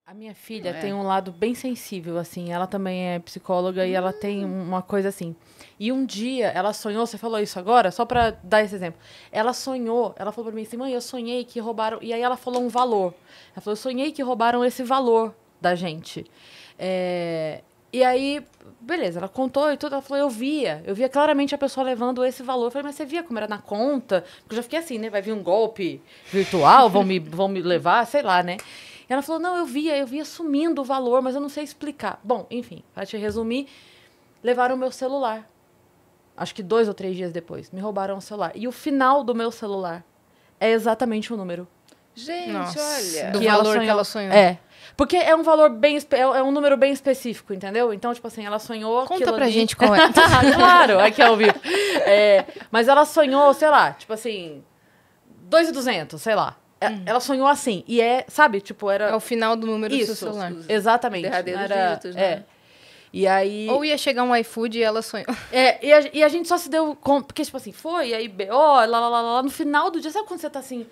A minha filha tem um lado bem sensível, assim. Ela também é psicóloga e ela tem uma coisa assim. E um dia ela sonhou, você falou isso agora, só pra dar esse exemplo. Ela sonhou, ela falou pra mim assim, mãe, eu sonhei que roubaram. E aí ela falou um valor. Ela falou, eu sonhei que roubaram esse valor da gente. E aí, beleza, ela contou e tudo, ela falou, eu via claramente a pessoa levando esse valor. Eu falei, mas você via como era na conta? Porque eu já fiquei assim, né? Vai vir um golpe virtual, vão me levar, sei lá, né? E ela falou, não, eu via sumindo o valor, mas eu não sei explicar. Bom, enfim, pra te resumir, levaram o meu celular. Acho que 2 ou 3 dias depois, me roubaram o celular. E o final do meu celular é exatamente o número. Gente, Nossa, olha. do valor que ela sonhou. É. Porque é um valor bem... É um número bem específico, entendeu? Então, tipo assim, ela sonhou... Conta pra gente qual é. Claro, aqui ao vivo. Mas ela sonhou, sei lá, tipo assim... 2.200, sei lá. Ela sonhou assim. E sabe, tipo, era... É o final do número do seu Isso, celular. exatamente. Derradeiros dígitos, né? E aí... Ou ia chegar um iFood e ela sonhou. E a gente só se deu conta... Porque, tipo assim, foi, aí BO, lá. No final do dia, sabe quando você tá assim...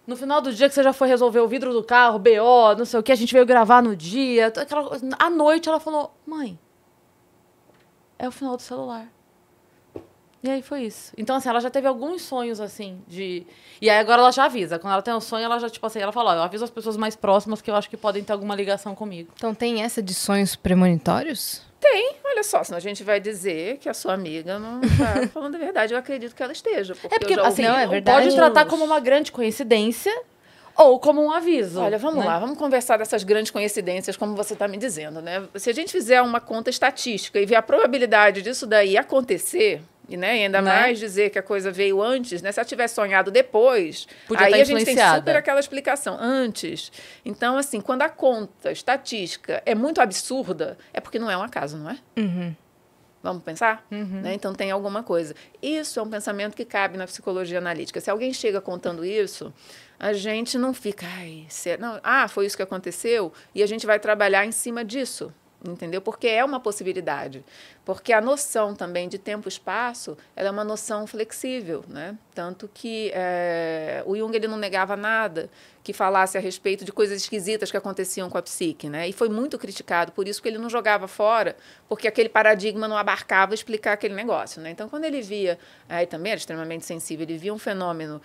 No final do dia que você já foi resolver o vidro do carro, BO, não sei o que, a gente veio gravar no dia. À noite ela falou, mãe, é o final do celular. E aí foi isso. Então, assim, ela já teve alguns sonhos, assim, de... E aí agora ela já avisa. Quando ela tem um sonho, ela já, tipo assim, ela fala, ó, eu aviso as pessoas mais próximas que eu acho que podem ter alguma ligação comigo. Então tem essa de sonhos premonitórios? Tem, olha só, senão a gente vai dizer que a sua amiga não está falando a verdade. Eu acredito que ela esteja. Porque eu já assim, ouvi não, é verdade. pode tratar como uma grande coincidência ou como um aviso. Olha, vamos lá, vamos conversar dessas grandes coincidências, como você está me dizendo, né? Se a gente fizer uma conta estatística e ver a probabilidade disso daí acontecer, e ainda mais dizer que a coisa veio antes, né? Se ela tivesse sonhado depois, podia aí estar a gente tem influenciada. super aquela explicação. Antes. Então, assim, quando a conta estatística é muito absurda, é porque não é um acaso, não é? Uhum. Vamos pensar? Né? Então, tem alguma coisa. Isso é um pensamento que cabe na psicologia analítica. Se alguém chega contando isso, a gente não fica... foi isso que aconteceu? E a gente vai trabalhar em cima disso. Entendeu? Porque é uma possibilidade. Porque a noção também de tempo e espaço, ela é uma noção flexível, né? Tanto que o Jung ele não negava nada que falasse a respeito de coisas esquisitas que aconteciam com a psique, né? E foi muito criticado, por isso que ele não jogava fora, porque aquele paradigma não abarcava explicar aquele negócio, né? Então, quando ele via, aí também era extremamente sensível, ele via um fenômeno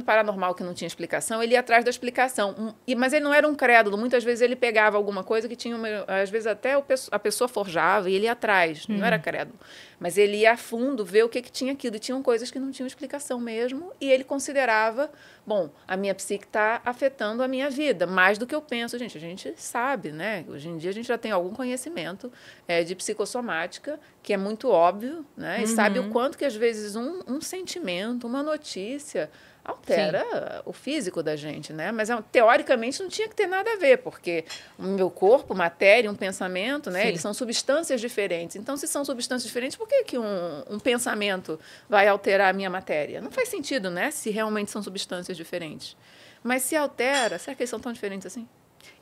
paranormal que não tinha explicação, ele ia atrás da explicação. Mas ele não era um crédulo, muitas vezes ele pegava alguma coisa que tinha, às vezes até a pessoa forjava e ele ia atrás, não era crédulo. Mas ele ia a fundo ver o que tinha aquilo. E tinham coisas que não tinham explicação mesmo. E ele considerava, bom, a minha psique está afetando a minha vida, mais do que eu penso. Gente, a gente sabe, né? Hoje em dia a gente já tem algum conhecimento de psicossomática, que é muito óbvio, né? E sabe o quanto que, às vezes, um sentimento, uma notícia... altera o físico da gente, né? Mas, teoricamente, não tinha que ter nada a ver, porque o meu corpo, matéria, um pensamento, né? Eles são substâncias diferentes. Então, se são substâncias diferentes, por que um pensamento vai alterar a minha matéria? Não faz sentido, né? Se realmente são substâncias diferentes. Mas se altera, será que eles são tão diferentes assim?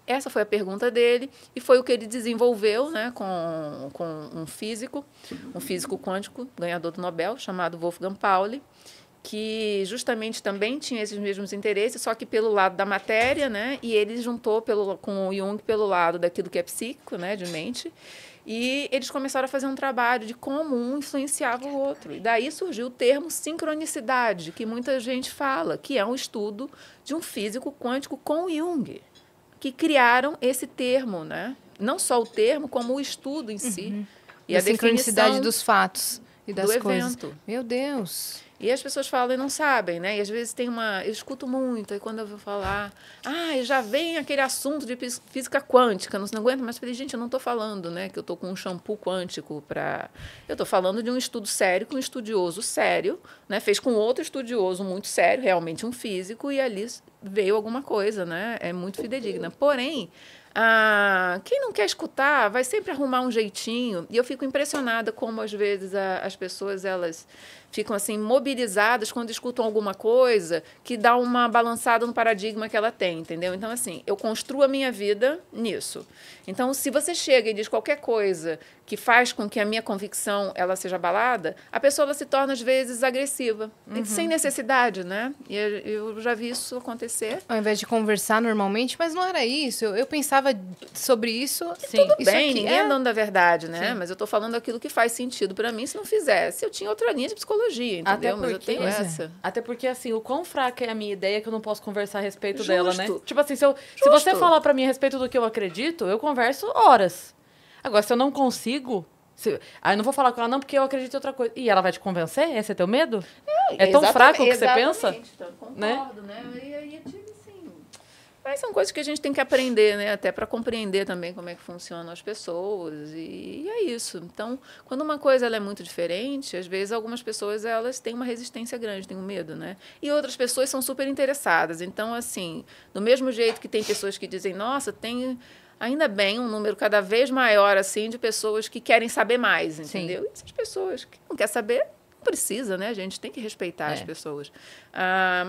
Essa foi a pergunta dele e foi o que ele desenvolveu, né, com um físico quântico, ganhador do Nobel, chamado Wolfgang Pauli, que justamente também tinha esses mesmos interesses, só que pelo lado da matéria, né? E ele juntou com o Jung pelo lado daquilo que é psíquico, né? De mente. E eles começaram a fazer um trabalho de como um influenciava o outro. E daí surgiu o termo sincronicidade, que muita gente fala, que é um estudo de um físico quântico com Jung, que criaram esse termo, né? Não só o termo, como o estudo em si. E a sincronicidade dos fatos e das do coisas. Evento. Meu Deus! E as pessoas falam e não sabem, né? E às vezes eu escuto muito, e quando eu vou falar, já vem aquele assunto de física quântica, não aguento mais. Falei, gente, eu não estou falando, né, que eu estou com um shampoo quântico para... Eu estou falando de um estudo sério, com um estudioso sério, né? Fez com outro estudioso muito sério, realmente um físico, e ali veio alguma coisa, né? É muito fidedigna. Porém, quem não quer escutar vai sempre arrumar um jeitinho. E eu fico impressionada como, às vezes, as pessoas elas ficam assim mobilizadas quando escutam alguma coisa que dá uma balançada no paradigma que ela tem, entendeu? Então, assim, eu construo a minha vida nisso. Então, se você chega e diz qualquer coisa que faz com que a minha convicção ela seja abalada, a pessoa ela se torna, às vezes, agressiva. Sem necessidade, né? E eu já vi isso acontecer. você. Ao invés de conversar normalmente, mas não era isso. Eu pensava sobre isso. Sim. Tudo Isso bem, aqui ninguém é é- dono da verdade, né? Sim. Mas eu tô falando aquilo que faz sentido pra mim. Se não fizesse, eu tinha outra linha de psicologia, entendeu? Mas eu tenho Pois é. essa. Até porque, assim, o quão fraca é a minha ideia que eu não posso conversar a respeito Justo. dela, né? Tipo assim, se você Justo. falar pra mim a respeito do que eu acredito, eu converso horas. Agora, se eu não consigo... Aí eu não vou falar com ela, não, porque eu acredito em outra coisa. E ela vai te convencer? Esse é teu medo? É tão fraco o que você pensa? Então, concordo, né? E aí eu tive assim. Mas são coisas que a gente tem que aprender, né? Até para compreender também como é que funcionam as pessoas. E é isso. Então, quando uma coisa ela é muito diferente, às vezes algumas pessoas elas têm uma resistência grande, têm um medo, né? E outras pessoas são super interessadas. Então, assim, do mesmo jeito que tem pessoas que dizem, nossa, tem ainda bem um número cada vez maior assim de pessoas que querem saber mais, entendeu? E essas pessoas que não quer saber não precisa, né? A gente tem que respeitar as pessoas.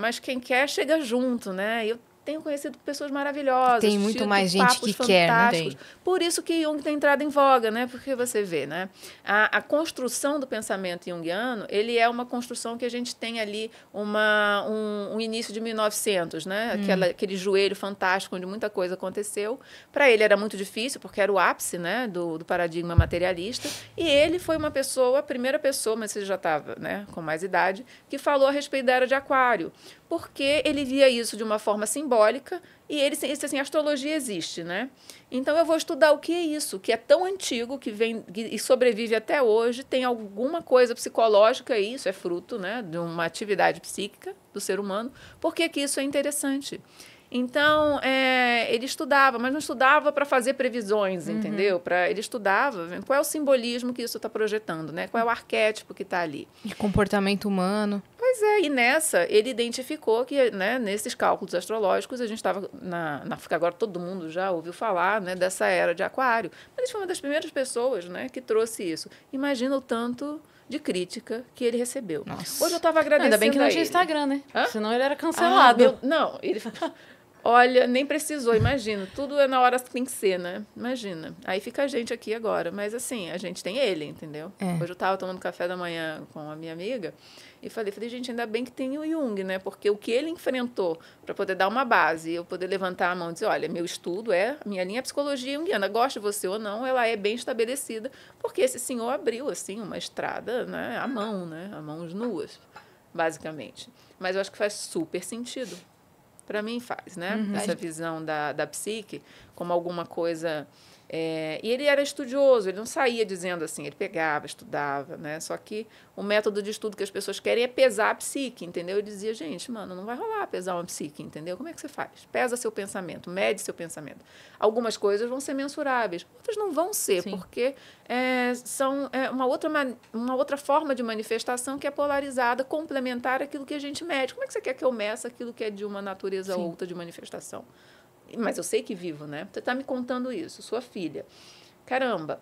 Mas quem quer chega junto, né? Eu tenho conhecido pessoas maravilhosas. Tem muito tido mais gente papos que quer, não fantásticos. Por isso que Jung tem entrado em voga, né? Porque você vê, né? A construção do pensamento junguiano, ele é uma construção que a gente tem ali um início de 1900, né? Aquele joelho fantástico onde muita coisa aconteceu. Para ele era muito difícil, porque era o ápice, né? do paradigma materialista. E ele foi uma pessoa, a primeira pessoa, mas ele já estava, né? com mais idade, que falou a respeito da era de Aquário. Porque ele via isso de uma forma simbólica e ele disse assim, a astrologia existe, né? Então eu vou estudar o que é isso, que é tão antigo, que vem e sobrevive até hoje, tem alguma coisa psicológica aí, isso é fruto, né, de uma atividade psíquica do ser humano. Por que que isso é interessante? Então, ele estudava, mas não estudava para fazer previsões, entendeu? Ele estudava vendo qual é o simbolismo que isso está projetando, né? Qual é o arquétipo que está ali. De comportamento humano. Pois é, e nessa ele identificou que, né, nesses cálculos astrológicos a gente estava na África, agora todo mundo já ouviu falar, né, dessa era de Aquário, mas ele foi uma das primeiras pessoas, né, que trouxe isso. Imagina o tanto de crítica que ele recebeu. Nossa. Hoje eu estava agradecendo Ainda bem que não a tinha ele. Instagram, né? Hã? Senão ele era cancelado. Não, ele olha, nem precisou, imagina. Tudo é na hora que tem que ser, né? Imagina. Aí fica a gente aqui agora. Mas assim, a gente tem ele, entendeu? Hoje eu estava tomando café da manhã com a minha amiga e falei, gente, ainda bem que tem o Jung, né? Porque o que ele enfrentou para poder dar uma base, eu poder levantar a mão e dizer, olha, meu estudo minha linha é psicologia junguiana, goste você ou não, ela é bem estabelecida, porque esse senhor abriu, assim, uma estrada, né? À mão, né? A mãos nuas, basicamente. Mas eu acho que faz super sentido. Para mim faz, né? Essa visão da psique como alguma coisa... e ele era estudioso, ele não saía dizendo assim, ele pegava, estudava, né? Só que o método de estudo que as pessoas querem é pesar a psique, entendeu? Eu dizia, gente, mano, não vai rolar pesar uma psique, entendeu? Como é que você faz? Pesa seu pensamento, mede seu pensamento. Algumas coisas vão ser mensuráveis, outras não vão ser, Sim. porque são uma outra forma de manifestação que é polarizada, complementar aquilo que a gente mede. Como é que você quer que eu meça aquilo que é de uma natureza ou outra de manifestação? Mas eu sei que vivo, né? Você está me contando isso, sua filha. Caramba,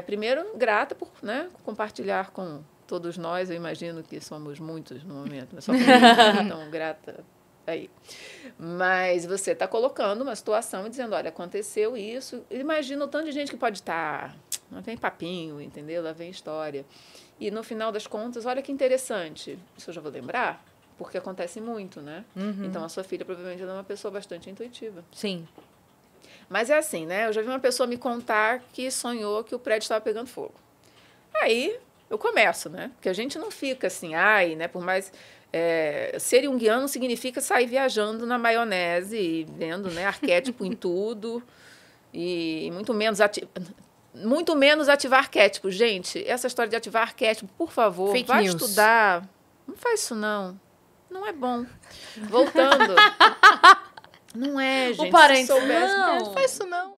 primeiro, grata por, né, compartilhar com todos nós. Eu imagino que somos muitos no momento, mas só por isso, então, grata aí. Mas você está colocando uma situação e dizendo, olha, aconteceu isso. Imagina o tanto de gente que pode estar... Lá vem papinho, entendeu? Lá vem história. E, no final das contas, olha que interessante. Isso eu já vou lembrar. Porque acontece muito, né? Então, a sua filha provavelmente é uma pessoa bastante intuitiva. Sim. Mas é assim, né? Eu já vi uma pessoa me contar que sonhou que o prédio estava pegando fogo. Aí, eu começo, né? Porque a gente não fica assim, né? Por mais... ser junguiano significa sair viajando na maionese e vendo, né, arquétipo em tudo. E muito menos ativar arquétipo. Gente, essa história de ativar arquétipo, por favor, Fake vai news. estudar. Não faz isso, não. Não é bom. Voltando. Não é, gente. O parente, se soubesse- não. Não faz isso, não.